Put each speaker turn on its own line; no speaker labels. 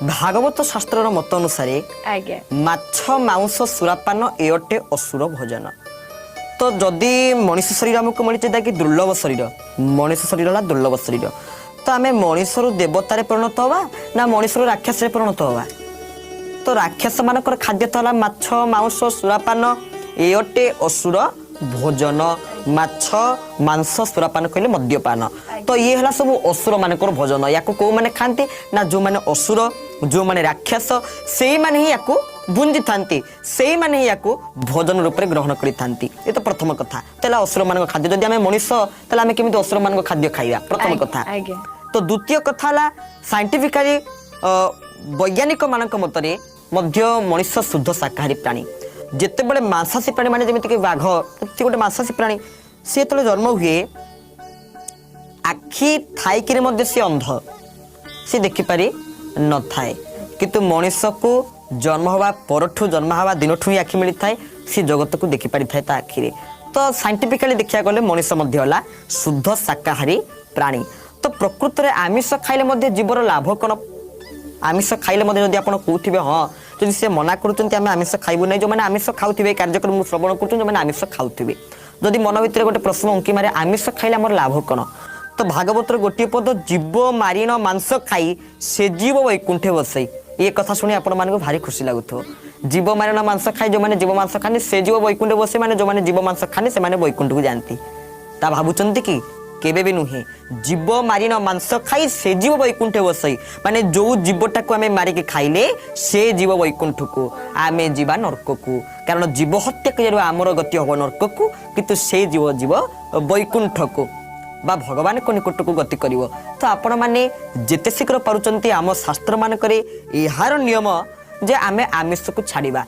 भागवत शास्त्र मत अनुसार माछ मांस सुरापान ए अटे असुर भोजन। तो जदि मनुष्य शरीर आमको मिली कि दुर्लभ शरीर, मनुष्य शरीर है दुर्लभ शरीर, तो आम मनुष्य देवतार परिणत हवा ना मनुष्य राक्षस परिणत हवा। तो राक्षस मानकर खाद्य तो है माछ मांस सुरापान ए अटे असुर भोजन। माछ मांस सुरापान कहले मद्यपान। तो ये है सब असुर मानकर भोजन। या कौ मैंने खाती ना जो मैंने असुर जो मैंने राक्षस से मैंने ही या बुंजी था से मैंने ही या भोजन रूप में ग्रहण करी। ये तो प्रथम कथा। तो असुर मान खाद्य जदि आम मनुष्य तो आम केमी असुर मान खाद्य खाइबा प्रथम कथा। तो द्वितीय कथा है साइंटिफिकली वैज्ञानिक मान मतरे मनुष्य शुद्ध शाकाहारी प्राणी। जिते बड़े मांसाशी प्राणी माने जमीक बाघ गोटे मांसाशी प्राणी सी जो जन्म हुए आखि थाइक सी अंध सी देखिपारी न थाए, किंतु मनुष्य को जन्म हवा परठू जन्म हवा दिन ही आखि मिली थाए सी जगत को देखिपारी थाए ता आखिरे। तो साइंटिफिकली देखा गले मनुष्य होला शुद्ध शाकाहारी प्राणी। तो प्रकृत में आमिष खाइले जीवर लाभ कौन? आमिष खाइले जब आप कहते हाँ जब से मना करें आमिष खाइबू ना, जो मैंने आमिष खाऊे कार्यक्रम श्रवण कर आमिष खाऊे जदि मन भर गोटे प्रश्न अंकी मारे आमिष खाइले आम लाभ कौन? तो भागवतर गोटे पद जीव मारिण मांस खाई से जीव वैकुंठे बसई। ये कथा शुणी आपण मानक भारी खुशी लगुथ। जीव मारिण मांस खाई जो मैंने जीव मांस खाने से जीव वैकुंठे बसे माने जो मैंने जीव मांस खाने से वैकुंठ को जाती। ता भावुंट कि केबे भी नुहे जीव मारिण मांस खाई से जीव वैकुंठे बसई माने जो जीवटा को आम मारिक खाइले से जीव वैकुंठ को आमे जीवा नरक को। कारण जीव हत्या कर आमर गति हम नरक को, किंतु से जीव जीव वैकुंठ को बा भगवान को निकट को गति करिवो। तो आपण माने जेते शीघ्र पारुचंती आम शास्त्र मानकरे एहार नियम जे आमे आमिष को छाड़िबा।